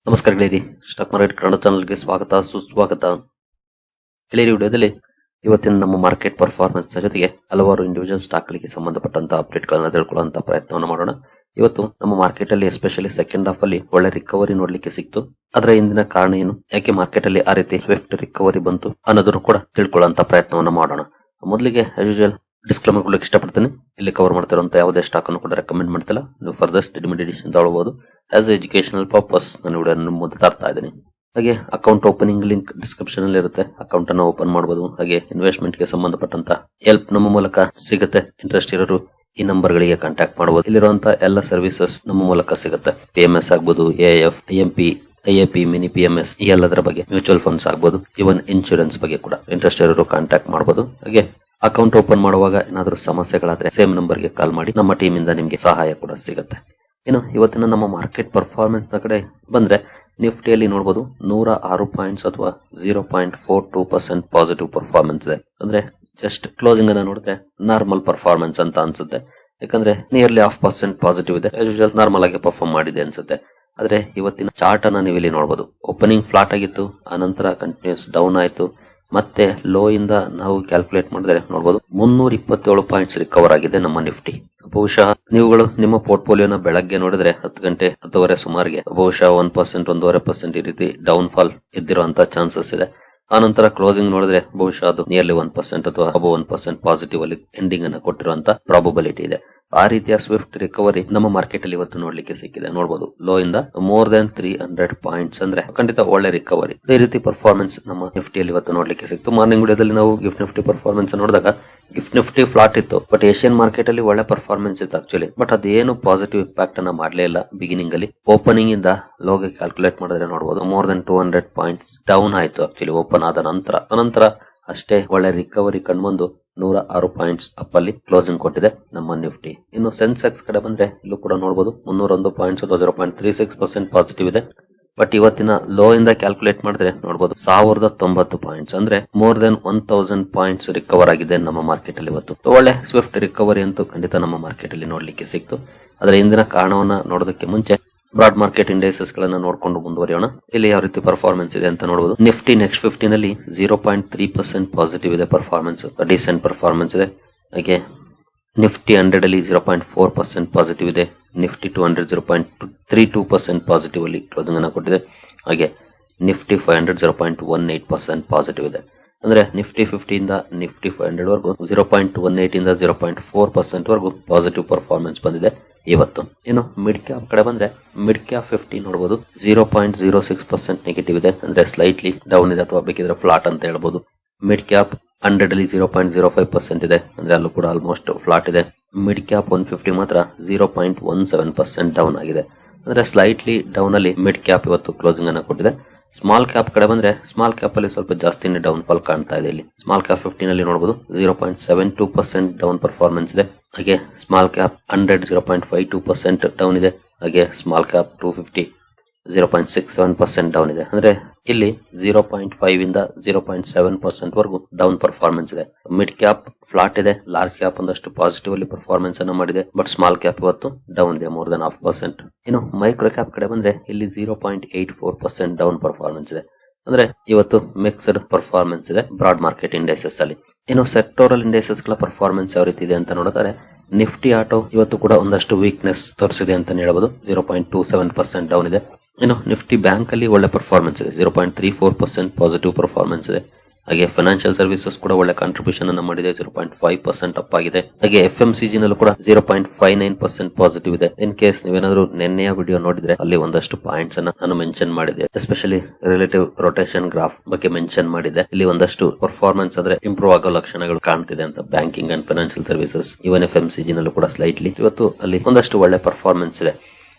ನಮಸ್ಕಾರ ಗೆಳೆಯರಿ, stock market Kannada ಚಾನಲ್ಗೆ ಸ್ವಾಗತ ಸುಸ್ವಾಗತ. ಗೆಳೆಯರಿ, ವಿಡಿಯೋದಲ್ಲಿ ಇವತ್ತಿನ ನಮ್ಮ ಮಾರ್ಕೆಟ್ ಪರ್ಫಾರ್ಮೆನ್ಸ್ ಜೊತೆಗೆ ಹಲವಾರು ಇಂಡಿವಿಜುವಲ್ ಸ್ಟಾಕ್ ಗಳಿಗೆ ಸಂಬಂಧಪಟ್ಟಂತಹ ಅಪ್ಡೇಟ್ ಗಳನ್ನ ತಿಳ್ಕೊಳ್ಳುವಂತ ಪ್ರಯತ್ನವನ್ನು ಮಾಡೋಣ. ಇವತ್ತು ನಮ್ಮ ಮಾರ್ಕೆಟ್ ಅಲ್ಲಿ ಎಸ್ಪೆಷಲಿ ಸೆಕೆಂಡ್ ಹಾಫ್ ಅಲ್ಲಿ ಒಳ್ಳೆ ರಿಕವರಿ ನೋಡ್ಲಿಕ್ಕೆ ಸಿಕ್ತು. ಅದರ ಹಿಂದಿನ ಕಾರಣ ಏನು, ಯಾಕೆ ಮಾರ್ಕೆಟ್ ಅಲ್ಲಿ ಆ ರೀತಿ ಸ್ವಿಫ್ಟ್ ರಿಕವರಿ ಬಂತು ಅನ್ನೋದನ್ನು ಕೂಡ ತಿಳ್ಕೊಳ್ಳುವಂತ ಪ್ರಯತ್ನವನ್ನು ಮಾಡೋಣ. ಮೊದಲಿಗೆ ಆಸ್ ಯೂಶುವಲ್ ಡಿಸ್ಕ್ಲೇಮರ್ ಕೊಡ್ಲಿಕ್ಕೆ ಇಷ್ಟಪಡ್ತೀನಿ. ಇಲ್ಲಿ ಕವರ್ ಮಾಡ್ತಿರುವಂತ ಯಾವುದೇ ಸ್ಟಾಕ್ ಅನ್ನು ಕೂಡ ರೆಕಮೆಂಡ್ ಮಾಡ್ತಿಲ್ಲ. ನೀವು ಫರ್ದರ್ ಡಿಮಿಡಿಷನ್ ತಗೊಳ್ಬಹುದು. ಆಸ್ ಎಜುಕೇಶನಲ್ ಪರ್ಪಸ್ ನಾನು ವಿಡಿಯೋ ಮುಂದೆ ತರ್ತಾ ಇದ್ದೀನಿ. ಹಾಗೆ ಅಕೌಂಟ್ ಓಪನಿಂಗ್ ಲಿಂಕ್ ಡಿಸ್ಕ್ರಿಪ್ಷನ್ ಅಲ್ಲಿ ಇರುತ್ತೆ. ಅಕೌಂಟ್ ಅನ್ನು ಓಪನ್ ಮಾಡಬಹುದು. ಹಾಗೆ ಇನ್ವೆಸ್ಟ್ಮೆಂಟ್ ಗೆ ಸಂಬಂಧಪಟ್ಟಂತ ಹೆಲ್ಪ್ ನಮ್ಮ ಮೂಲಕ ಸಿಗುತ್ತೆ. ಇಂಟ್ರೆಸ್ಟ್ ಇರೋರು ಈ ನಂಬರ್ ಗಳಿಗೆ ಕಾಂಟ್ಯಾಕ್ಟ್ ಮಾಡಬಹುದು. ಇಲ್ಲಿರುವಂತಹ ಎಲ್ಲ ಸರ್ವಿಸಸ್ ನಮ್ಮ ಮೂಲಕ ಸಿಗುತ್ತೆ. PMS ಆಗ್ಬಹುದು, AIF, IMP, IAP, mini PMS, ಈ ಎಲ್ಲದರ ಬಗ್ಗೆ, ಮ್ಯೂಚುವಲ್ ಫಂಡ್ಸ್ ಆಗ್ಬಹುದು, ಇವನ್ ಇನ್ಶೂರೆನ್ಸ್ ಬಗ್ಗೆ ಕೂಡ ಇಂಟ್ರೆಸ್ಟ್ ಇರೋರು ಕಾಂಟ್ಯಾಕ್ಟ್ ಮಾಡಬಹುದು. ಹಾಗೆ ಅಕೌಂಟ್ ಓಪನ್ ಮಾಡುವಾಗ ಏನಾದರೂ ಸಮಸ್ಯೆಗಳಾದ್ರೆ ಸೇಮ್ ನಂಬರ್ಗೆ ಕಾಲ್ ಮಾಡಿ, ನಮ್ಮ ಟೀಮ್ ಇಂದ ನಿಮಗೆ ಸಹಾಯ ಕೂಡ ಸಿಗುತ್ತೆ. ಇನ್ನು ಇವತ್ತಿನ ನಮ್ಮ ಮಾರ್ಕೆಟ್ ಪರ್ಫಾರ್ಮೆನ್ಸ್ ನ ಕಡೆ ಬಂದ್ರೆ ನಿಫ್ಟಿಯಲ್ಲಿ ನೋಡಬಹುದು 106 ಪಾಯಿಂಟ್ಸ್ ಅಥವಾ 0.42% ಪಾಸಿಟಿವ್ ಪರ್ಫಾರ್ಮೆನ್ಸ್ ಇದೆ. ಅಂದ್ರೆ ಜಸ್ಟ್ ಕ್ಲೋಸಿಂಗ್ ಅನ್ನ ನೋಡಿದ್ರೆ ನಾರ್ಮಲ್ ಪರ್ಫಾರ್ಮೆನ್ಸ್ ಅಂತ ಅನ್ಸುತ್ತೆ. ಯಾಕಂದ್ರೆ ನಿಯರ್ಲಿ 0.5% ಪಾಸಿಟಿವ್ ಇದೆ. ಆಸ್ ಯೂಶುವಲ್ ನಾರ್ಮಲ್ ಆಗಿ ಪರ್ಫಾರ್ಮ್ ಮಾಡಿದೆ ಅನ್ಸುತ್ತೆ. ಆದ್ರೆ ಇವತ್ತಿನ ಚಾರ್ಟ್ ಅನ್ನ ನೀವು ಇಲ್ಲಿ ನೋಡಬಹುದು. ಓಪನಿಂಗ್ ಫ್ಲಾಟ್ ಆಗಿತ್ತು, ಆನಂತರ ಕಂಟಿನ್ಯೂಸ್ ಡೌನ್ ಆಯ್ತು. ಮತ್ತೆ ಲೋ ಇಂದ ನಾವು ಕ್ಯಾಲ್ಕುಲೇಟ್ ಮಾಡಿದ್ರೆ ನೋಡಬಹುದು 327 ಪಾಯಿಂಟ್ಸ್ ರಿಕವರ್ ಆಗಿದೆ ನಮ್ಮ ನಿಫ್ಟಿ. ಬಹುಶಃ ನೀವುಗಳು ನಿಮ್ಮ ಪೋರ್ಟ್ಫೋಲಿಯೋನ ಬೆಳಗ್ಗೆ ನೋಡಿದ್ರೆ 10 ಗಂಟೆ 10:30 ಸುಮಾರಿಗೆ ಬಹುಶಃ 1%, 1.5% ಈ ರೀತಿ ಡೌನ್ ಫಾಲ್ ಇದ್ದಿರುವಂತ ಚಾನ್ಸಸ್ ಇದೆ. ಆನಂತರ ಕ್ಲೋಸಿಂಗ್ ನೋಡಿದ್ರೆ ಬಹುಶಃ ಅದು ನಿಯರ್ಲಿ 1% ಅಥವಾ ಅಬೋ 1% ಪಾಸಿಟಿವ್ ಅಲ್ಲಿ ಎಂಡಿಂಗ್ ಅನ್ನ ಕೊಟ್ಟಿರುವಂತ ಪ್ರಾಬಬಿಲಿಟಿ ಇದೆ. ಆ ರೀತಿಯ ಸ್ವಿಫ್ಟ್ ರಿಕವರಿ ನಮ್ಮ ಮಾರ್ಕೆಟ್ ಅಲ್ಲಿ ಇವತ್ತು ನೋಡ್ಲಿಕ್ಕೆ ಸಿಕ್ಕಿದೆ. ನೋಡಬಹುದು ಲೋ ಇಂದ ಮೋರ್ ದನ್ 300 ಪಾಯಿಂಟ್ಸ್, ಅಂದ್ರೆ ಖಂಡಿತ ಒಳ್ಳೆ ರಿಕವರಿ. ಈ ರೀತಿ ಪರ್ಫಾರ್ಮೆನ್ಸ್ ನಮ್ಮ ನಿಫ್ಟಿಯಲ್ಲಿ ಇವತ್ತು ನೋಡ್ಲಿಕ್ಕೆ ಸಿಕ್ತು. ಮಾರ್ನಿಂಗ್ ವಿಡಿಯೋದಲ್ಲಿ ನಾವು ಗಿಫ್ಟ್ ನಿಫ್ಟಿ ಪರ್ಫಾರ್ಮೆನ್ಸ್ ನೋಡಿದಾಗ ಗಿಫ್ಟ್ ನಿಫ್ಟಿ ಫ್ಲಾಟ್ ಇತ್ತು, ಬಟ್ ಏಷ್ಯನ್ ಮಾರ್ಕೆಟ್ ಅಲ್ಲಿ ಒಳ್ಳೆ ಪರ್ಫಾರ್ಮೆನ್ಸ್ ಇತ್ತು ಆಕ್ಚುಲಿ. ಬಟ್ ಅದೇನು ಪಾಸಿಟಿವ್ ಇಂಪ್ಯಾಕ್ಟ್ ಅನ್ನ ಮಾಡಲೇ ಇಲ್ಲ. ಬಿಗಿನಿಂಗ್ ಅಲ್ಲಿ ಓಪನಿಂಗ್ ಇಂದ ಲೋಗೆ ಕ್ಯಾಲ್ಕುಲೇಟ್ ಮಾಡಿದ್ರೆ ನೋಡಬಹುದು ಮೋರ್ ದನ್ 200 ಪಾಯಿಂಟ್ಸ್ ಡೌನ್ ಆಯ್ತು ಆಕ್ಚುಲಿ ಓಪನ್ ಆದ ನಂತರ ಅಷ್ಟೇ ಒಳ್ಳೆ ರಿಕವರಿ ಕಂಡುಬಂದು 106 ಪಾಯಿಂಟ್ಸ್ ಅಪ್ ಅಲ್ಲಿ ಕ್ಲೋಸಿಂಗ್ ಕೊಟ್ಟಿದೆ ನಮ್ಮ ನಿಫ್ಟಿ. ಇನ್ನು ಸೆನ್ಸೆಕ್ಸ್ ಕಡೆ ಬಂದ್ರೆ ಇಲ್ಲೂ ಕೂಡ ನೋಡಬಹುದು 301 ಪಾಯಿಂಟ್ಸ್ ಅಥವಾ 0.36% ಪಾಸಿಟಿವ್ ಇದೆ. ಬಟ್ ಇವತ್ತಿನ ಲೋ ಇಂದ ಕ್ಯಾಲ್ಕುಲೇಟ್ ಮಾಡಿದ್ರೆ ನೋಡಬಹುದು 1090 ಪಾಯಿಂಟ್ಸ್, ಅಂದ್ರೆ ಮೋರ್ ದನ್ 1000 ಪಾಯಿಂಟ್ಸ್ ರಿಕವರ್ ಆಗಿದೆ ನಮ್ಮ ಮಾರ್ಕೆಟ್ ಅಲ್ಲಿ ಇವತ್ತು. ಒಳ್ಳೆ ಸ್ವಿಫ್ಟ್ ರಿಕವರಿ ಅಂತೂ ಖಂಡಿತ ನಮ್ಮ ಮಾರ್ಕೆಟ್ ಅಲ್ಲಿ ನೋಡ್ಲಿಕ್ಕೆ ಸಿಕ್ತು. ಅದರ ಹಿಂದಿನ ಕಾರಣವನ್ನ ನೋಡೋದಕ್ಕೆ ಮುಂಚೆ ಬ್ರಾಡ್ ಮಾರ್ಕೆಟ್ ಇಂಡೈಸಸ್ ಗಳನ್ನ ನೋಡ್ಕೊಂಡು ಮುಂದುವರಿಯೋಣ. ಇಲ್ಲಿ ಯಾವ ರೀತಿ ಪರ್ಫಾರ್ಮೆನ್ಸ್ ಇದೆ ಅಂತ ನೋಡಬಹುದು. ನಿಫ್ಟಿ ನೆಕ್ಸ್ಟ್ 15 ನಲ್ಲಿ 0.3% ಪಾಸಿಟಿವ್ ಇದೆ ಪರ್ಫಾರ್ಮೆನ್ಸ್, ಡಿಸೆಂಟ್ ಪರ್ಫಾರ್ಮೆನ್ಸ್ ಇದೆ. ಹಾಗೆ ನಿಫ್ಟಿ 100 ಅಲ್ಲಿ 0.4% ಪಾಸಿಟಿವ್ ಇದೆ. ನಿಫ್ಟಿ 200 0.32% ಪಾಸಿಟಿವ್ ಅಲ್ಲಿ ಕ್ಲೋಸಿಂಗ್ ಅನ್ನ ಕೊಟ್ಟಿದೆ. ಹಾಗೆ ನಿಫ್ಟಿ 500 0.18% ಪಾಸಿಟಿವ್ ಇದೆ. ಅಂದ್ರೆ ನಿಫ್ಟಿ 50 ಇಂದ ನಿಫ್ಟಿ 500 ವರೆಗೂ 0.18 ಇಂದ 0.4% ವರೆಗೂ ಪಾಸಿಟಿವ್ ಪರ್ಫಾರ್ಮೆನ್ಸ್ ಬಂದಿದೆ ಇವತ್ತು. ಇನ್ನು ಮಿಡ್ ಕ್ಯಾಪ್ ಕಡೆ ಬಂದ್ರೆ ಮಿಡ್ ಕ್ಯಾಪ್ 50 ನೋಡಬಹುದು 0.06% ನೆಗೆಟಿವ್ ಇದೆ, ಅಂದ್ರೆ ಸ್ಲೈಟ್ಲಿ ಡೌನ್ ಇದೆ ಅಥವಾ ಬೇಕಿದ್ರೆ ಫ್ಲಾಟ್ ಅಂತ ಹೇಳ್ಬಹುದು. ಮಿಡ್ ಕ್ಯಾಪ್ 100 ಅಲ್ಲಿ 0.05% ಇದೆ, ಅಂದ್ರೆ ಅಲ್ಲೂ ಕೂಡ ಆಲ್ಮೋಸ್ಟ್ ಫ್ಲಾಟ್ ಇದೆ. ಮಿಡ್ ಕ್ಯಾಪ್ 150 ಮಾತ್ರ 0.17% ಡೌನ್ ಆಗಿದೆ, ಅಂದ್ರೆ ಸ್ಲೈಟ್ಲಿ ಡೌನ್ ಅಲ್ಲಿ ಮಿಡ್ ಕ್ಯಾಪ್ ಇವತ್ತು ಕ್ಲೋಸಿಂಗ್ ಅನ್ನ ಕೊಟ್ಟಿದೆ. ಸ್ಮಾಲ್ ಕ್ಯಾಪ್ ಕಡೆ ಬಂದ್ರೆ ಸ್ಮಾಲ್ ಕ್ಯಾಪ್ ಅಲ್ಲಿ ಸ್ವಲ್ಪ ಜಾಸ್ತಿನೇ ಡೌನ್ ಫಾಲ್ ಕಾಣ್ತಾ ಇದೆ. ಇಲ್ಲಿ ಸ್ಮಾಲ್ ಕ್ಯಾಪ್ 15 ಅಲ್ಲಿ ನೋಡಬಹುದು 0.72% ಡೌನ್ ಪರ್ಫಾರ್ಮೆನ್ಸ್ ಇದೆ. ಹಾಗೆ ಸ್ಮಾಲ್ ಕ್ಯಾಪ್ 100 0.52% ಡೌನ್ ಇದೆ. ಹಾಗೆ ಸ್ಮಾಲ್ ಕ್ಯಾಪ್ 250 0.67% ಡೌನ್ ಇದೆ. ಅಂದ್ರೆ ಇಲ್ಲಿ 0.5 ಇಂದ 0.7% ವರೆಗೂ ಡೌನ್ ಪರ್ಫಾರ್ಮೆನ್ಸ್ ಇದೆ. ಮಿಡ್ ಕ್ಯಾಪ್ ಫ್ಲಾಟ್ ಇದೆ, ಲಾರ್ಜ್ ಕ್ಯಾಪ್ ಒಂದಷ್ಟು ಪಾಸಿಟಿವ್ ಅಲ್ಲಿ ಪರ್ಫಾರ್ಮೆನ್ಸ್ ಅನ್ನು ಮಾಡಿದೆ. ಬಟ್ ಸ್ಮಾಲ್ ಕ್ಯಾಪ್ ಇವತ್ತು ಡೌನ್ ಇದೆ ಮೋರ್ ದನ್ 0.5%. ಇನ್ನು ಮೈಕ್ರೋ ಕ್ಯಾಪ್ ಕಡೆ ಬಂದ್ರೆ ಇಲ್ಲಿ 0.84% ಡೌನ್ ಪರ್ಫಾರ್ಮೆನ್ಸ್ ಇದೆ. ಅಂದ್ರೆ ಇವತ್ತು ಮಿಕ್ಸ್ಡ್ ಪರ್ಫಾರ್ಮೆನ್ಸ್ ಇದೆ ಬ್ರಾಡ್ ಮಾರ್ಕೆಟ್ ಇಂಡೈಸಸ್ ಅಲ್ಲಿ. ಇನ್ನು ಸೆಕ್ಟೋರಲ್ ಇಂಡೈಸಸ್ ಗಳ ಪರ್ಫಾರ್ಮೆನ್ಸ್ ಯಾವ ರೀತಿ ಇದೆ ಅಂತ ನೋಡಿದ್ರೆ ನಿಫ್ಟಿ ಆಟೋ ಇವತ್ತು ಕೂಡ ಒಂದಷ್ಟು ವೀಕ್ನೆಸ್ ತೋರಿಸಿದೆ ಅಂತ ಹೇಳಬಹುದು. 0.27% ಡೌನ್ ಇದೆ. ಇನ್ನು ನಿಫ್ಟಿ ಬ್ಯಾಂಕ್ ಅಲ್ಲಿ ಒಳ್ಳೆ ಪರ್ಫಾರ್ಮೆನ್ಸ್ ಇದೆ, 0.34% ಪಾಸಿಟಿವ್ ಪರ್ಫಾರ್ಮೆನ್ಸ್ ಇದೆ. ಹಾಗೆ ಫೈನಾನ್ಷಿಯಲ್ ಸರ್ವಿಸಸ್ ಕೂಡ ಒಳ್ಳೆ ಕಾಂಟ್ರಿಬ್ಯೂಷನ್ ಅನ್ನು ಮಾಡಿದೆ, 0.5% ಅಪ್ ಆಗಿದೆ. ಹಾಗೆ FMCG ನಲ್ಲೂ ಕೂಡ 0.59% ಪಾಸಿಟಿವ್ ಇದೆ. ಇನ್ ಕೇಸ್ ನೀವೇನಾದ್ರೂ ನಿನ್ನೆಯ ವಿಡಿಯೋ ನೋಡಿದ್ರೆ ಅಲ್ಲಿ ಒಂದಷ್ಟು ಪಾಯಿಂಟ್ಸ್ ಅನ್ನ ನಾನು ಮೆನ್ಷನ್ ಮಾಡಿದೆ, ಎಸ್ಪೆಷಲಿ ರಿಲೇಟಿವ್ ರೊಟೇಷನ್ ಗ್ರಾಫ್ ಬಗ್ಗೆ ಮೆನ್ಷನ್ ಮಾಡಿದೆ. ಇಲ್ಲಿ ಒಂದಷ್ಟು ಪರ್ಫಾರ್ಮೆನ್ಸ್ ಅಂದ್ರೆ ಇಂಪ್ರೂವ್ ಆಗೋ ಲಕ್ಷಣಗಳು ಕಾಣ್ತಿದೆ ಅಂತ banking and financial services, even FMCG ನಲ್ಲೂ ಕೂಡ ಸ್ಲೈಟ್ಲಿ ಇವತ್ತು ಅಲ್ಲಿ ಒಂದಷ್ಟು ಒಳ್ಳೆ ಪರ್ಫಾರ್ಮೆನ್ಸ್ ಇದೆ.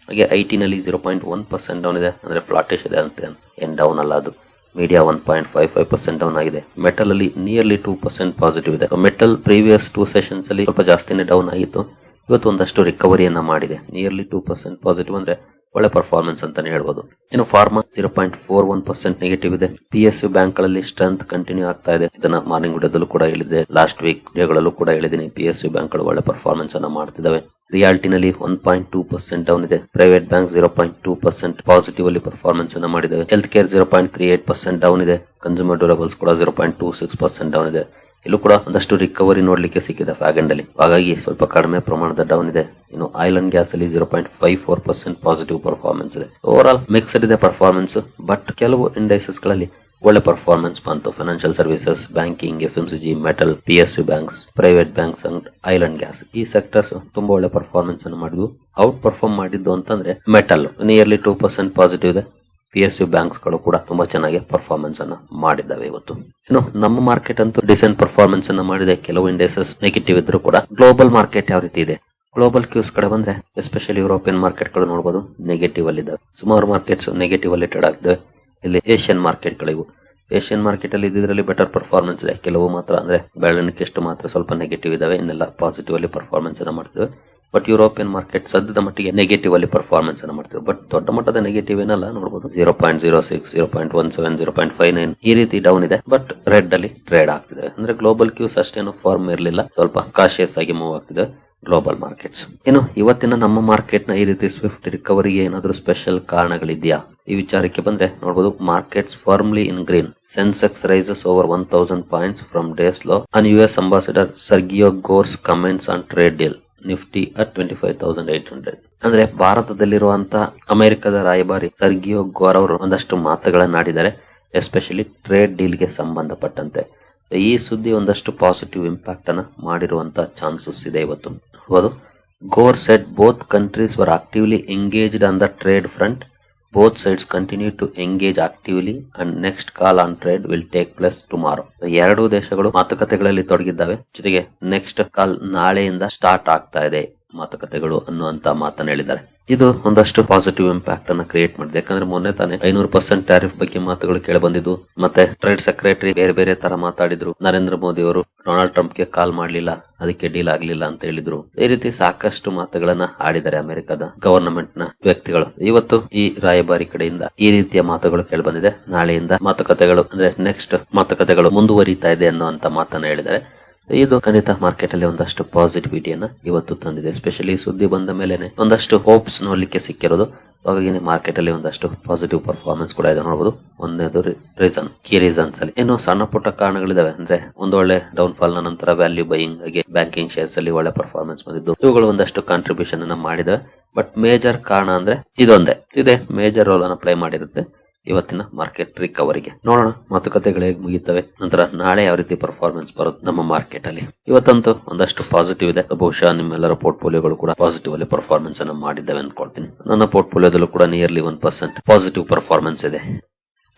ಹಾಗೆ IT ನಲ್ಲಿ 0.1% ಡೌನ್ ಇದೆ, ಅಂದ್ರೆ ಫ್ಲಾಟಿಶ್ ಇದೆ ಅಂತ ಏನ್ ಡೌನ್ ಅಲ್ಲ ಅದು. ಮೀಡಿಯಾ 1.55% ಡೌನ್ ಆಗಿದೆ. ಮೆಟಲ್ ಅಲ್ಲಿ ನಿಯರ್ಲಿ 2% ಪಾಸಿಟಿವ್ ಇದೆ. ಮೆಟಲ್ ಪ್ರೀವಿಯಸ್ 2 ಸೆಷನ್ಸ್ ಅಲ್ಲಿ ಸ್ವಲ್ಪ ಜಾಸ್ತಿನೇ ಡೌನ್ ಆಗಿತ್ತು, ಇವತ್ತು ಒಂದಷ್ಟು ರಿಕವರಿಯನ್ನ ಮಾಡಿದೆ. ನಿಯರ್ಲಿ 2% ಪಾಸಿಟಿವ್, ಅಂದ್ರೆ ಒಳ್ಳೆ ಪರ್ಫಾರ್ಮೆನ್ಸ್ ಅಂತಾನೆ ಹೇಳ್ಬೋದು. ಇನ್ನು ಫಾರ್ಮಾ 0.41% ನೆಗೆಟಿವ್ ಇದೆ. PSU ಬ್ಯಾಂಕ್ ಗಳಲ್ಲಿ ಸ್ಟ್ರೆಂತ್ ಕಂಟಿನ್ಯೂ ಆಗ್ತಾ ಇದೆ. ಇದನ್ನ ಮಾರ್ನಿಂಗ್ ವಿಡಿಯೋದಲ್ಲೂ ಕೂಡ ಹೇಳಿದೆ, ಲಾಸ್ಟ್ ವೀಕ್ ವಿಡಿಯೋಗಳಲ್ಲೂ ಕೂಡ ಹೇಳಿದೀನಿ. PSU ಬ್ಯಾಂಕ್ ಗಳು ಒಳ್ಳೆ ಪರ್ಫಾರ್ಮೆನ್ಸ್ ಅನ್ನ ಮಾಡ್ತಿದ್ದಾವೆ. ರಿಯಾಲ್ಟಿನಲ್ಲಿ 1.2% ಡೌನ್ ಇದೆ. ಪ್ರೈವೇಟ್ ಬ್ಯಾಂಕ್ 0.2% ಪಾಸಿಟಿವ್ ಅಲ್ಲಿ ಪರ್ಫಾರ್ಮೆನ್ಸ್ ಅನ್ನ ಮಾಡಿದೆ. ಹೆಲ್ತ್ ಕೇರ್ 0.38% ಡೌನ್ ಇದೆ. ಕನ್ಸ್ಯೂಮರ್ ಡ್ಯೂರಬಲ್ಸ್ ಕೂಡ 0.26% ಡೌನ್ ಇದೆ. ಇಲ್ಲೂ ಕೂಡ ಒಂದಷ್ಟು ರಿಕವರಿ ನೋಡ್ಲಿಕ್ಕೆ ಸಿಕ್ಕಿದೆ ಫ್ಯಾಗಂಡ್ ಅಲ್ಲಿ, ಹಾಗಾಗಿ ಸ್ವಲ್ಪ ಕಡಿಮೆ ಪ್ರಮಾಣದ ಡೌನ್ ಇದೆ. ಇನ್ನು ಆಯಿಲ್ ಅಂಡ್ ಗ್ಯಾಸ್ ಅಲ್ಲಿ 0.54% ಪಾಸಿಟಿವ್ ಪರ್ಫಾರ್ಮೆನ್ಸ್ ಇದೆ. ಓವರ್ ಆಲ್ ಮಿಕ್ಸ್ಡ್ ಇದೆ ಪರ್ಫಾರ್ಮೆನ್ಸ್, ಬಟ್ ಕೆಲವು ಇಂಡೈಸಸ್ ಗಳಲ್ಲಿ ಒಳ್ಳೆ ಪರ್ಫಾರ್ಮೆನ್ಸ್ ಬಂತು. Financial services, banking, FMCG, metal, PSU banks, private banks and oil and gas ಈ ಸೆಕ್ಟರ್ಸ್ ತುಂಬಾ ಒಳ್ಳೆ ಪರ್ಫಾರ್ಮೆನ್ಸ್ ಅನ್ನು ಮಾಡಿದ್ವು. ಔಟ್ ಪರ್ಫಾರ್ಮ್ ಮಾಡಿದ್ದು ಅಂತಂದ್ರೆ ಮೆಟಲ್ ನಿಯರ್ಲಿ 2% ಪಾಸಿಟಿವ್ ಇದೆ. PSU ಬ್ಯಾಂಕ್ಸ್ ಗಳು ಕೂಡ ತುಂಬಾ ಚೆನ್ನಾಗಿ ಪರ್ಫಾರ್ಮೆನ್ಸ್ ಅನ್ನ ಮಾಡಿದ್ದಾವೆ ಇವತ್ತು. ಇನ್ನು ನಮ್ಮ ಮಾರ್ಕೆಟ್ ಅಂತೂ ಡಿಸೆಂಟ್ ಪರ್ಫಾರ್ಮೆನ್ಸ್ ಅನ್ನ ಮಾಡಿದೆ. ಕೆಲವು ಇಂಡೈಸಸ್ ನೆಗೆಟಿವ್ ಇದ್ರೂ ಕೂಡ ಗ್ಲೋಬಲ್ ಮಾರ್ಕೆಟ್ ಯಾವ ರೀತಿ ಇದೆ? ಗ್ಲೋಬಲ್ ಕ್ಯೂಸ್ ಕಡೆ ಬಂದ್ರೆ ಎಸ್ಪೆಷಲಿ ಯುರೋಪಿಯನ್ ಮಾರ್ಕೆಟ್ ಗಳು ನೋಡಬಹುದು ನೆಗೆಟಿವ್ ಅಲ್ಲಿ ಇದಾವೆ. ಸುಮಾರು ಮಾರ್ಕೆಟ್ಸ್ ನೆಗೆಟಿವ್ ಅಲ್ಲಿ ಟ್ರೇಡ್ ಆಗ್ತವೆ. ಇಲ್ಲಿ ಏಷ್ಯನ್ ಮಾರ್ಕೆಟ್ ಗಳಿಗೂ ಏಷ್ಯನ್ ಮಾರ್ಕೆಟ್ ಅಲ್ಲಿ ಇದರಲ್ಲಿ ಬೆಟರ್ ಪರ್ಫಾರ್ಮೆನ್ಸ್ ಇದೆ. ಕೆಲವು ಮಾತ್ರ ಅಂದ್ರೆ ಬೆಳವಣಿಗೆಷ್ಟು ಮಾತ್ರ ಸ್ವಲ್ಪ ನೆಗೆಟಿವ್ ಇದಾವೆ, ಇನ್ನೆಲ್ಲ ಪಾಸಿಟಿವ್ ಅಲ್ಲಿ ಪರ್ಫಾರ್ಮೆನ್ಸ್ ಅನ್ನ ಮಾಡ್ತೇವೆ. ಬಟ್ ಯುರೋಪಿಯನ್ ಮಾರ್ಕೆಟ್ ಸದ್ಯದ ಮಟ್ಟಿಗೆ ನೆಗೆಟಿವ್ ಅಲ್ಲಿ ಪರ್ಫಾರ್ಮೆನ್ಸ್ ಅನ್ನು ಮಾಡ್ತೀವಿ. ಬಟ್ ದೊಡ್ಡ ಮಟ್ಟದ ನೆಗೆಟಿವ್ ಏನಲ್ಲ, ನೋಡಬಹುದು 0.06, 0.17, 0.59 ಈ ರೀತಿ ಡೌನ್ ಇದೆ. ಬಟ್ ರೆಡ್ ಅಲ್ಲಿ ಟ್ರೇಡ್ ಆಗ್ತಿದೆ. ಅಂದ್ರೆ ಗ್ಲೋಬಲ್ ಕ್ಯೂಸ್ ಅಷ್ಟೇನು ಫಾರ್ಮ್ ಇರಲಿಲ್ಲ, ಸ್ವಲ್ಪ ಕಾಶಿಯಸ್ ಆಗಿ ಮೂವ್ ಆಗ್ತಿದೆ ಗ್ಲೋಬಲ್ ಮಾರ್ಕೆಟ್ಸ್. ಇನ್ನು ಇವತ್ತಿನ ನಮ್ಮ ಮಾರ್ಕೆಟ್ ನ ಈ ರೀತಿ ಸ್ವಿಫ್ಟ್ ರಿಕವರಿಗೆ ಏನಾದರೂ ಸ್ಪೆಷಲ್ ಕಾರಣಗಳಿದೆಯಾ ಈ ವಿಚಾರಕ್ಕೆ ಬಂದ್ರೆ ನೋಡಬಹುದು, markets firmly in green. Sensex rises over 1000 points from day's low on US ambassador Sergio Gor's comments on trade deal. Nifty at 25,800. ಅಂದ್ರೆ ಭಾರತದಲ್ಲಿರುವಂತ ಅಮೆರಿಕದ ರಾಯಭಾರಿ ಸರ್ಗಿಯೋ ಗೋರ್ ಅವರು ಒಂದಷ್ಟು ಮಾತುಗಳನ್ನಾಡಿದ್ದಾರೆ, ಎಸ್ಪೆಷಲಿ ಟ್ರೇಡ್ ಡೀಲ್ ಗೆ ಸಂಬಂಧಪಟ್ಟಂತೆ. ಈ ಸುದ್ದಿ ಒಂದಷ್ಟು ಪಾಸಿಟಿವ್ ಇಂಪ್ಯಾಕ್ಟ್ ಅನ್ನ ಮಾಡಿರುವಂತ ಚಾನ್ಸಸ್ ಇದೆ ಇವತ್ತು. ಹೌದು, Gor said both countries were actively engaged on the trade front. Both sides continue to engage actively and next call on trade will take place tomorrow. ಎರಡೂ ದೇಶಗಳು ಮಾತುಕತೆಗಳಲ್ಲಿ ತೊಡಗಿದ್ದಾವೆ. ಜೊತೆಗೆ ನೆಕ್ಸ್ಟ್ ಕಾಲ್ ನಾಳೆಯಿಂದ start ಆಗ್ತಾ ಇದೆ ಮಾತುಕತೆಗಳು ಅನ್ನುವಂತ ಮಾತನ್ನ ಹೇಳಿದ್ದಾರೆ. ಇದು ಒಂದಷ್ಟು ಪಾಸಿಟಿವ್ ಇಂಪ್ಯಾಕ್ಟ್ ಅನ್ನ ಕ್ರಿಯೇಟ್ ಮಾಡಿದೆ. ಯಾಕಂದ್ರೆ ಮೊನ್ನೆ ತಾನೇ 500% ಟ್ಯಾರಿಫ್ ಬಗ್ಗೆ ಮಾತುಗಳು ಕೇಳಿ ಬಂದಿದ್ದು. ಮತ್ತೆ ಟ್ರೇಡ್ ಸೆಕ್ರೆಟರಿ ಬೇರೆ ಬೇರೆ ತರ ಮಾತಾಡಿದ್ರು. ನರೇಂದ್ರ ಮೋದಿ ಅವರು ಡೊನಾಲ್ಡ್ ಟ್ರಂಪ್ ಗೆ ಕಾಲ್ ಮಾಡ್ಲಿಲ್ಲ, ಅದಕ್ಕೆ ಡೀಲ್ ಆಗ್ಲಿಲ್ಲ ಅಂತ ಹೇಳಿದ್ರು. ಈ ರೀತಿ ಸಾಕಷ್ಟು ಮಾತುಗಳನ್ನ ಆಡಿದ್ದಾರೆ ಅಮೆರಿಕದ ಗವರ್ನಮೆಂಟ್ ನ ವ್ಯಕ್ತಿಗಳು. ಇವತ್ತು ಈ ರಾಯಭಾರಿ ಕಡೆಯಿಂದ ಈ ರೀತಿಯ ಮಾತುಗಳು ಕೇಳಿ ಬಂದಿದೆ. ನಾಳೆಯಿಂದ ಮಾತುಕತೆಗಳು ಅಂದ್ರೆ ನೆಕ್ಸ್ಟ್ ಮಾತುಕತೆಗಳು ಮುಂದುವರಿತಾ ಇದೆ ಅನ್ನುವಂತ ಮಾತನ್ನ ಹೇಳಿದ್ದಾರೆ. ಇದು ಖಂಡಿತ ಮಾರ್ಕೆಟ್ ಅಲ್ಲಿ ಒಂದಷ್ಟು ಪಾಸಿಟಿವಿಟಿಯನ್ನ ಇವತ್ತು ತಂದಿದೆ. ಎಸ್ಪೆಷಲಿ ಸುದ್ದಿ ಬಂದ ಮೇಲೆನೆ ಒಂದಷ್ಟು ಹೋಪ್ಸ್ ನೋಡ್ಲಿಕ್ಕೆ ಸಿಕ್ಕಿರೋದು. ಹಾಗಾಗಿ ಮಾರ್ಕೆಟ್ ಅಲ್ಲಿ ಒಂದಷ್ಟು ಪಾಸಿಟಿವ್ ಪರ್ಫಾರ್ಮೆನ್ಸ್ ಕೂಡ ಇದೆ ನೋಡಬಹುದು. ಒಂದೇದು ರೀಸನ್, ಕೀ ರೀಸನ್ಸ್ ಅಲ್ಲಿ ಇನ್ನು ಸಣ್ಣ ಪುಟ್ಟ ಕಾರಣಗಳಿದಾವೆ. ಅಂದ್ರೆ ಒಂದೊಳ್ಳೆ ಡೌನ್ ಫಾಲ್ ನ ನಂತರ ವ್ಯಾಲ್ಯೂ ಬೈಯಿಂಗ್ ಹಾಗೆ ಬ್ಯಾಂಕಿಂಗ್ ಶೇರ್ಸ್ ಅಲ್ಲಿ ಒಳ್ಳೆ ಪರ್ಫಾರ್ಮೆನ್ಸ್ ಬಂದಿದ್ದು, ಇವುಗಳು ಒಂದಷ್ಟು ಕಾಂಟ್ರಿಬ್ಯೂಷನ್ ಅನ್ನ ಮಾಡಿದಾವೆ. ಬಟ್ ಮೇಜರ್ ಕಾರಣ ಅಂದ್ರೆ ಇದೊಂದೇ ಇದೆ, ಮೇಜರ್ ರೋಲ್ ಅನ್ನ ಪ್ಲೇ ಮಾಡಿರುತ್ತೆ ಇವತ್ತಿನ ಮಾರ್ಕೆಟ್ ರಿಕವರಿಗೆ. ನೋಡೋಣ ಮಾತುಕತೆಗಳು ಹೇಗೆ ಮುಗಿಯುತ್ತವೆ, ನಂತರ ನಾಳೆ ಯಾವ ರೀತಿ ಪರ್ಫಾರ್ಮೆನ್ಸ್ ಬರುತ್ತೆ ನಮ್ಮ ಮಾರ್ಕೆಟ್ ಅಲ್ಲಿ. ಇವತ್ತಂತೂ ಒಂದಷ್ಟು ಪಾಸಿಟಿವ್ ಇದೆ. ಬಹುಶಃ ನಿಮ್ಮೆಲ್ಲರ ಪೋರ್ಟ್ಫೋಲಿಯೋಗಳು ಕೂಡ ಪಾಸಿಟಿವ್ ಅಲ್ಲಿ ಪರ್ಫಾರ್ಮೆನ್ಸ್ ಅನ್ನು ಮಾಡಿದ್ದಾವೆ ಅನ್ಕೊಳ್ತೀನಿ. ನನ್ನ ಪೋರ್ಟ್ಫೋಲಿಯೋದಲ್ಲೂ ಕೂಡ ನಿಯರ್ಲಿ 1% ಪಾಸಿಟಿವ್ ಪರ್ಫಾರ್ಮೆನ್ಸ್ ಇದೆ.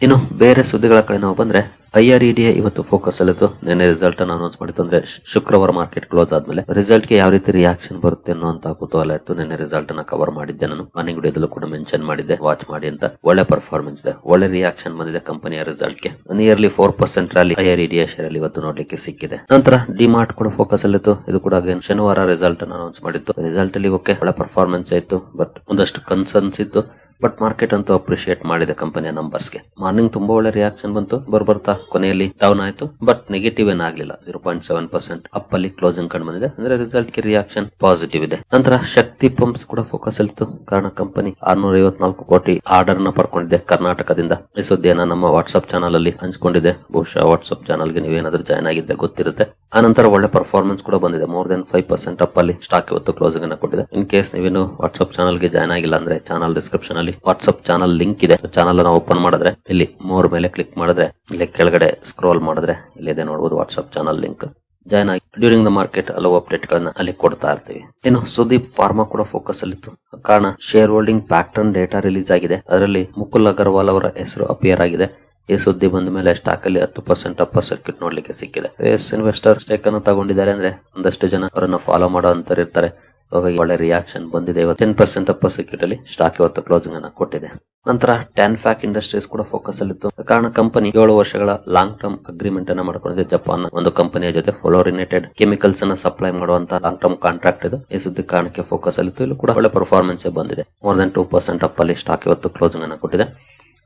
ಇನ್ನು ಬೇರೆ ಸುದ್ದಿಗಳ ಕಡೆ ನಾವು ಬಂದ್ರೆ IREDA ಇವತ್ತು ಫೋಕಸ್ ಅಲ್ಲಿತ್ತು. ನಿನ್ನೆ ರಿಸಲ್ಟ್ ಅನ್ನು ಅನೌನ್ಸ್ ಮಾಡಿತ್ತು. ಅಂದ್ರೆ ಶುಕ್ರವಾರ ಮಾರ್ಕೆಟ್ ಕ್ಲೋಸ್ ಆದ್ಮೇಲೆ ರಿಸಲ್ಟ್ ಗೆ ಯಾವ ರೀತಿ ರಿಯಾಕ್ಷನ್ ಬರುತ್ತೆ ಅನ್ನುವಂತ ಕುತೂಹಲ ಇತ್ತು. ನಿನ್ನೆ ರಿಸಲ್ಟ್ ಅನ್ನ ಕವರ್ ಮಾಡಿದ್ದೆ ನಾನು, ಮಾರ್ನಿಂಗ್ ವಿಡಿಯೋದಲ್ಲೂ ಕೂಡ ಮೆನ್ಷನ್ ಮಾಡಿದ್ದೆ, ವಾಚ್ ಮಾಡಿ ಅಂತ. ಒಳ್ಳೆ ಪರ್ಫಾರ್ಮೆನ್ಸ್ ಇದೆ, ಒಳ್ಳೆ ರಿಯಾಕ್ಷನ್ ಬಂದಿದೆ ಕಂಪನಿಯ ರಿಸಲ್ಟ್ ಗೆ. ನಿಯರ್ಲಿ 4% ರ್ಯಾಲಿ IREDA ಶೇರ್ ಅಲ್ಲಿ ಇವತ್ತು ನೋಡ್ಲಿಕ್ಕೆ ಸಿಕ್ಕಿದೆ. ನಂತರ ಡಿಮಾರ್ಟ್ ಕೂಡ ಫೋಕಸ್ ಅಲ್ಲಿತ್ತು. ಇದು ಕೂಡ ಶನಿವಾರ ರಿಸಲ್ಟ್ ಅನ್ನು ಅನೌನ್ಸ್ ಮಾಡಿತ್ತು. ರಿಸಲ್ಟ್ ಅಲ್ಲಿ ಓಕೆ ಒಳ್ಳೆ ಪರ್ಫಾರ್ಮೆನ್ಸ್ ಆಯ್ತು, ಬಟ್ ಒಂದಷ್ಟು ಕನ್ಸರ್ನ್ಸ್ ಇತ್ತು. ಬಟ್ ಮಾರ್ಕೆಟ್ ಅಂತೂ ಅಪ್ರಿಶಿಯೇಟ್ ಮಾಡಿದೆ ಕಂಪನಿಯ ನಂಬರ್ಸ್ ಗೆ. ಮಾರ್ನಿಂಗ್ ತುಂಬಾ ಒಳ್ಳೆ ರಿಯಾಕ್ಷನ್ ಬಂತು, ಬರ್ತಾ ಕೊನೆಯಲ್ಲಿ ಡೌನ್ ಆಯ್ತು. ಬಟ್ ನೆಗೆಟಿವ್ ಏನಾಗ್ಲಿಲ್ಲ, 0.7% ಅಪ್ ಅಲ್ಲಿ ಕ್ಲೋಸಿಂಗ್ ಕಂಡು ಬಂದಿದೆ. ಅಂದ್ರೆ ರಿಸಲ್ಟ್ ಗೆ ರಿಯಾಕ್ಷನ್ ಪಾಸಿಟಿವ್ ಇದೆ. ನಂತರ ಶಕ್ತಿ ಪಂಪ್ಸ್ ಕೂಡ ಫೋಕಸ್ ಇತ್ತು. ಕಾರಣ ಕಂಪನಿ 654 ಕೋಟಿ ಆರ್ಡರ್ ನ ಪಡ್ಕೊಂಡಿದೆ ಕರ್ನಾಟಕದಿಂದ. ಈ ಸುದ್ದಿಯನ್ನ ನಮ್ಮ ವಾಟ್ಸ್ಆಪ್ ಚಾನಲ್ ಅಲ್ಲಿ ಹಂಚ್ಕೊಂಡಿದೆ. ಬಹುಶಃ ವಾಟ್ಸ್ಆಪ್ ಚಾನಲ್ ಗೆ ನೀವೇನಾದ್ರೂ ಜಾಯ್ನ್ ಆಗಿದ್ದೆ ಗೊತ್ತಿರುತ್ತೆ. ಆನಂತರ ಒಳ್ಳೆ ಪರ್ಫಾರ್ಮೆನ್ಸ್ ಕೂಡ ಬಂದಿದೆ. ಮೋರ್ ದೆನ್ 5% ಅಪ್ ಅಲ್ಲಿ ಸ್ಟಾಕ್ ಇವತ್ತು ಕ್ಲೋಸಿಂಗ್ ಅನ್ನ ಕೊಟ್ಟಿದೆ. ಇನ್ ಕೇಸ್ ನೀವೇನು ವಾಟ್ಸ್ಆಪ್ ಚಾನಲ್ ಗೆ ಜಾಯ್ನ್ ಆಗಿಲ್ಲ ಅಂದ್ರೆ ಚಾನಲ್ ಡಿಸ್ಕ್ರಿಪ್ಷನ್ ಅಲ್ಲಿ ವಾಟ್ಸ್ಆಪ್ ಚಾನಲ್ ಲಿಂಕ್ ಇದೆ. ಚಾನಲ್ ಅನ್ನ ಓಪನ್ ಮಾಡಿದ್ರೆ ಇಲ್ಲಿ ಮೋರ್ ಮೇಲೆ ಕ್ಲಿಕ್ ಮಾಡಿದ್ರೆ ಇಲ್ಲಿ ಕೆಳಗಡೆ ಸ್ಕ್ರೋಲ್ ಮಾಡಿದ್ರೆ ಇಲ್ಲಿದೆ ನೋಡಬಹುದು ವಾಟ್ಸ್ಆಪ್ ಚಾನಲ್ ಲಿಂಕ್. ಜಾಯ್ನ್ ಆಗಿ ಡ್ಯೂರಿಂಗ್ ದ ಮಾರ್ಕೆಟ್ ಹಲವು ಅಪ್ಡೇಟ್ ಗಳನ್ನ ಅಲ್ಲಿ ಕೊಡ್ತಾ ಇರ್ತೀವಿ. ಇನ್ನು ಸುದೀಪ್ ಫಾರ್ಮಾ ಕೂಡ ಫೋಕಸ್ ಅಲ್ಲಿತ್ತು. ಕಾರಣ share holding pattern data release ಆಗಿದೆ. ಅದರಲ್ಲಿ ಮುಕುಲ್ ಅಗರ್ವಾಲ್ ಅವರ ಹೆಸರು ಅಪಿಯರ್ ಆಗಿದೆ. ಈ ಸುದ್ದಿ ಬಂದ ಮೇಲೆ ಸ್ಟಾಕ್ ಅಲ್ಲಿ 10% ಅಪ್ಪರ್ ಸರ್ಕ್ಯೂಟ್ ನೋಡ್ಲಿಕ್ಕೆ ಸಿಕ್ಕಿದೆ. ಇನ್ವೆಸ್ಟರ್ ಸ್ಟೇಕ್ ಅನ್ನು ತಗೊಂಡಿದ್ದಾರೆ ಅಂದ್ರೆ ಒಂದಷ್ಟು ಜನ ಅವರನ್ನ ಫಾಲೋ ಮಾಡೋ ಅಂತರ್ ಇರ್ತಾರೆ. ಹಾಗಾಗಿ ಒಳ್ಳೆ ರಿಯಾಕ್ಷನ್ ಬಂದಿದೆ. ಇವತ್ತು 10% ಅಪ್ಪರ್ ಸೆಕ್ಯೂರಿಟಿಯಲ್ಲಿ ಸ್ಟಾಕ್ ಇವತ್ತು ಕ್ಲೋಸಿಂಗ್ ಅನ್ನ ಕೊಟ್ಟಿದೆ. ನಂತರ ಟ್ಯಾನ್ಫ್ಯಾಕ್ ಇಂಡಸ್ಟ್ರೀಸ್ ಕೂಡ ಫೋಕಸ್ ಅಲ್ಲಿತ್ತು. ಕಾರಣ ಕಂಪನಿ 7 ವರ್ಷಗಳ ಲಾಂಗ್ ಟರ್ಮ್ ಅಗ್ರಿಮೆಂಟ್ ಅನ್ನ ಮಾಡ್ಕೊಂಡಿದೆ. ಜಪಾನ್ ಒಂದು ಕಂಪನಿಯ ಜೊತೆ ಫ್ಲೋರಿನೇಟೆಡ್ ಕೆಮಿಕಲ್ಸ್ ಅನ್ನ ಸಪ್ಲೈ ಮಾಡುವಂತ ಲಾಂಗ್ ಟರ್ಮ್ ಕಾಂಟ್ರಾಕ್ಟ್ ಇದು. ಈ ಸುದ್ದಿ ಕಾರಣಕ್ಕೆ ಫೋಕಸ್ ಅಲ್ಲಿತ್ತು. ಇಲ್ಲೂ ಕೂಡ ಒಳ್ಳೆ ಪರ್ಫಾರ್ಮೆನ್ಸ್ ಬಂದಿದೆ. ಮೋರ್ ದನ್ 2% ಅಪ್ ಅಲ್ಲಿ ಸ್ಟಾಕ್ ಇವತ್ತು ಕ್ಲೋಸಿಂಗ್ ಅನ್ನ ಕೊಟ್ಟಿದೆ.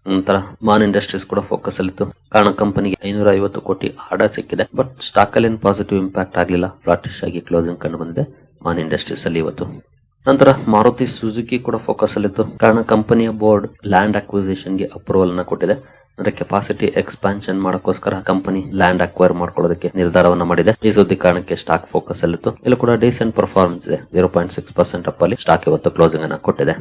ನಂತರ ಮಾನ್ ಇಂಡಸ್ಟ್ರೀಸ್ ಕೂಡ ಫೋಕಸ್ ಅಲ್ಲಿತ್ತು. ಕಾರಣ ಕಂಪನಿಗೆ 550 ಕೋಟಿ ಆರ್ಡರ್ ಸಿಕ್ಕಿದೆ. ಬಟ್ ಸ್ಟಾಕ್ ಅಲ್ಲಿ ಪಾಸಿಟಿವ್ ಇಂಪ್ಯಾಕ್ಟ್ ಆಗಲಿಲ್ಲ. ಫ್ಲಾಟಿಶ್ ಆಗಿ ಕ್ಲೋಸಿಂಗ್ ಕಂಡು ಬಂದಿದೆ ಮಾನ್ ಇಂಡಸ್ಟ್ರೀಸ್ ಅಲ್ಲಿ ಇವತ್ತು. ನಂತರ ಮಾರುತಿ ಸುಜುಕಿ ಕೂಡ ಫೋಕಸ್ ಅಲ್ಲಿತ್ತು. ಕಾರಣ ಕಂಪನಿಯ ಬೋರ್ಡ್ ಲ್ಯಾಂಡ್ ಅಕ್ವಿಸಿಷನ್ ಗೆ ಅಪ್ರೂವಲ್ ಅನ್ನ ಕೊಟ್ಟಿದೆ. ಅಂದ್ರೆ ಕೆಪಾಸಿಟಿ ಎಕ್ಸ್ಪಾನ್ಷನ್ ಮಾಡೋಕ್ಕೋಸ್ಕರ ಕಂಪನಿ ಲ್ಯಾಂಡ್ ಅಕ್ವೈರ್ ಮಾಡ್ಕೊಳ್ಳೋದಕ್ಕೆ ನಿರ್ಧಾರವನ್ನ ಮಾಡಿದೆ. ಈ ಸುದ್ದಿ ಕಾರಣಕ್ಕೆ ಸ್ಟಾಕ್ ಫೋಕಸ್ ಅಲ್ಲಿತ್ತು. ಇಲ್ಲೂ ಕೂಡ ಡೀಸೆಂಟ್ ಪರ್ಫಾರ್ಮೆನ್ಸ್ ಇದೆ. 0.6% ಅಪ್ ಅಲ್ಲಿ ಸ್ಟಾಕ್ ಇವತ್ತು ಕ್ಲೋಸಿಂಗ್ ಅನ್ನ ಕೊಟ್ಟಿದೆ.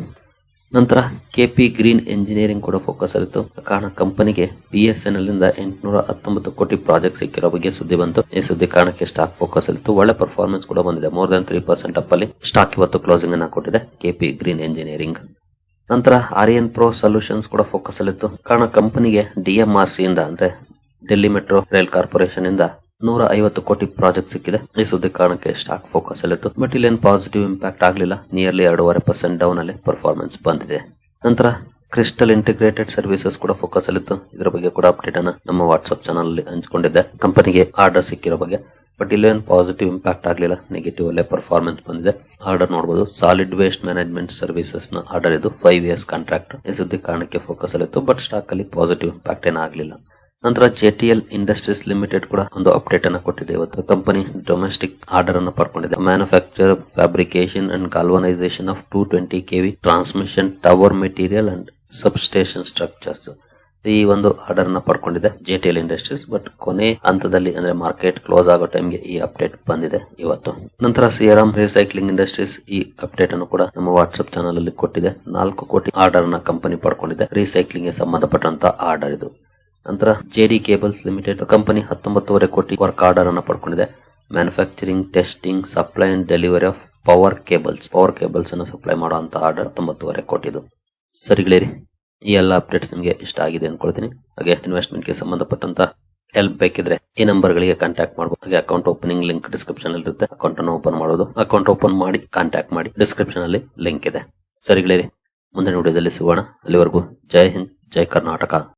ನಂತರ ಕೆಪಿ ಗ್ರೀನ್ ಎಂಜಿನಿಯರಿಂಗ್ ಕೂಡ ಫೋಕಸ್ ಅಲ್ಲಿತ್ತು. ಕಾರಣ ಕಂಪನಿಗೆ BSNL ಇಂದ 819 ಕೋಟಿ ಪ್ರಾಜೆಕ್ಟ್ ಸಿಕ್ಕಿರೋ ಬಗ್ಗೆ ಸುದ್ದಿ ಬಂತು. ಈ ಸುದ್ದಿ ಕಾರಣಕ್ಕೆ ಸ್ಟಾಕ್ ಫೋಕಸ್ ಅಲ್ಲಿತ್ತು. ಒಳ್ಳೆ ಪರ್ಫಾರ್ಮೆನ್ಸ್ ಕೂಡ ಬಂದಿದೆ. ಮೋರ್ ದನ್ 3% ಅಪ್ ಅಲ್ಲಿ ಸ್ಟಾಕ್ ಇವತ್ತು ಕ್ಲೋಸಿಂಗ್ ಅನ್ನ ಕೊಟ್ಟಿದೆ ಕೆಪಿ ಗ್ರೀನ್ ಎಂಜಿನಿಯರಿಂಗ್. ನಂತರ ಆರ್ಯನ್ ಪ್ರೋ ಸೊಲ್ಯೂಷನ್ಸ್ ಕೂಡ ಫೋಕಸ್ ಅಲ್ಲಿತ್ತು. ಕಾರಣ ಕಂಪನಿಗೆ DMRC ಇಂದ ಅಂದ್ರೆ ಡೆಲ್ಲಿ ಮೆಟ್ರೋ ರೈಲ್ ಕಾರ್ಪೊರೇಷನ್ ಇಂದ 150 ಕೋಟಿ ಪ್ರಾಜೆಕ್ಟ್ ಸಿಕ್ಕಿದೆ. ಈ ಸುದ್ದಿ ಕಾರಣಕ್ಕೆ ಸ್ಟಾಕ್ ಫೋಕಸ್ ಅಲ್ಲಿತ್ತು. ಬಟ್ ಇಲ್ಲೇನು ಪಾಸಿಟಿವ್ ಇಂಪ್ಯಾಕ್ಟ್ ಆಗಲಿಲ್ಲ. ನಿಯರ್ಲಿ 2.5% ಡೌನ್ ಅಲ್ಲಿ ಪರ್ಫಾರ್ಮೆನ್ಸ್ ಬಂದಿದೆ. ನಂತರ ಕ್ರಿಸ್ಟಲ್ ಇಂಟಿಗ್ರೇಟೆಡ್ ಸರ್ವಿಸಸ್ ಕೂಡ ಫೋಕಸ್ ಅಲ್ಲಿತ್ತು. ಇದರ ಬಗ್ಗೆ ಕೂಡ ಅಪ್ಡೇಟ್ ಅನ್ನ ನಮ್ಮ ವಾಟ್ಸ್ಆಪ್ ಚಾನಲ್ ಅಲ್ಲಿ ಹಂಚಿಕೊಂಡಿದ್ದೆ. ಕಂಪನಿಗೆ ಆರ್ಡರ್ ಸಿಕ್ಕಿರೋ ಬಗ್ಗೆ. ಬಟ್ ಇಲ್ಲೇನು ಪಾಸಿಟಿವ್ ಇಂಪ್ಯಾಕ್ಟ್ ಆಗಲಿಲ್ಲ. ನೆಗೆಟಿವ್ ಅಲ್ಲೇ ಪರ್ಫಾರ್ಮೆನ್ಸ್ ಬಂದಿದೆ. ಆರ್ಡರ್ ನೋಡಬಹುದು. ಸಾಲಿಡ್ ವೇಸ್ಟ್ ಮ್ಯಾನೇಜ್ಮೆಂಟ್ ಸರ್ವಿಸಸ್ ನ ಆರ್ಡರ್ ಇದು 5 years ಕಾಂಟ್ರಾಕ್ಟ್. ಈ ಸುದ್ದಿ ಕಾರಣಕ್ಕೆ ಫೋಕಸ್ ಅಲ್ಲಿತ್ತು. ಬಟ್ ಸ್ಟಾಕ್ ಅಲ್ಲಿ ಪಾಸಿಟಿವ್ ಇಂಪ್ಯಾಕ್ಟ್ ಏನಾಗಲಿಲ್ಲ. ನಂತರ JTL ಇಂಡಸ್ಟ್ರೀಸ್ ಲಿಮಿಟೆಡ್ ಕೂಡ ಒಂದು ಅಪ್ಡೇಟ್ ಅನ್ನ ಕೊಟ್ಟಿದೆ. ಇವತ್ತು ಕಂಪನಿ ಡೊಮೆಸ್ಟಿಕ್ ಆರ್ಡರ್ ಅನ್ನು ಪಡ್ಕೊಂಡಿದೆ. Manufacture fabrication and galvanisation of 220 kV transmission tower material and substation structures. ಈ ಒಂದು ಆರ್ಡರ್ ಅನ್ನ ಪಡ್ಕೊಂಡಿದೆ JTL ಇಂಡಸ್ಟ್ರೀಸ್. ಬಟ್ ಕೊನೆ ಹಂತದಲ್ಲಿ ಅಂದ್ರೆ ಮಾರ್ಕೆಟ್ ಕ್ಲೋಸ್ ಆಗೋ ಟೈಮ್ಗೆ ಈ ಅಪ್ಡೇಟ್ ಬಂದಿದೆ ಇವತ್ತು. ನಂತರ ಸಿಯರಾಮ್ ರೀಸೈಕ್ಲಿಂಗ್ ಇಂಡಸ್ಟ್ರೀಸ್ ಈ ಅಪ್ಡೇಟ್ ಅನ್ನು ಕೂಡ ನಮ್ಮ ವಾಟ್ಸ್ಆಪ್ ಚಾನಲ್ ಅಲ್ಲಿ ಕೊಟ್ಟಿದೆ. 4 ಕೋಟಿ ಆರ್ಡರ್ ಅನ್ನ ಕಂಪನಿ ಪಡ್ಕೊಂಡಿದೆ. ರೀಸೈಕ್ಲಿಂಗ್ ಗೆ ಸಂಬಂಧಪಟ್ಟಂತ ಆರ್ಡರ್ ಇದು. ನಂತರ JD ಕೇಬಲ್ಸ್ ಲಿಮಿಟೆಡ್ ಕಂಪನಿ 19.5 ಕೋಟಿ ವರ್ಕ್ ಆರ್ಡರ್ ಅನ್ನು ಪಡ್ಕೊಂಡಿದೆ. Manufacturing, testing, supply and delivery of power cables ಅನ್ನು ಸಪ್ಲೈ ಮಾಡುವಂತ ಆರ್ಡರ್ 19.5 ಕೋಟಿದು. ಸರಿಗಳೇರಿ, ಈ ಎಲ್ಲ ಅಪ್ಡೇಟ್ಸ್ ನಿಮಗೆ ಇಷ್ಟ ಆಗಿದೆ ಅನ್ಕೊಳ್ತೀನಿ. ಹಾಗೆ ಇನ್ವೆಸ್ಟ್ಮೆಂಟ್ ಗೆ ಸಂಬಂಧಪಟ್ಟಂತ ಹೆಲ್ಪ್ ಬೇಕಿದ್ರೆ ಈ ನಂಬರ್ ಗಳಿಗೆ ಕಾಂಟ್ಯಾಕ್ಟ್ ಮಾಡಬಹುದು. ಹಾಗೆ ಅಕೌಂಟ್ ಓಪನಿಂಗ್ ಲಿಂಕ್ ಡಿಸ್ಕ್ರಿಪ್ಷನ್ ಅಲ್ಲಿ ಇರುತ್ತೆ. ಅಕೌಂಟ್ ಅನ್ನು ಓಪನ್ ಮಾಡೋದು. ಅಕೌಂಟ್ ಓಪನ್ ಮಾಡಿ ಕಾಂಟ್ಯಾಕ್ಟ್ ಮಾಡಿ. ಡಿಸ್ಕ್ರಿಪ್ಷನ್ ಅಲ್ಲಿ ಲಿಂಕ್ ಇದೆ. ಸರಿಗಳೇರಿ, ಮುಂದಿನ ವಿಡಿಯೋದಲ್ಲಿ ಸಿಗೋಣ. ಅಲ್ಲಿವರೆಗೂ ಜೈ ಹಿಂದ್, ಜೈ ಕರ್ನಾಟಕ.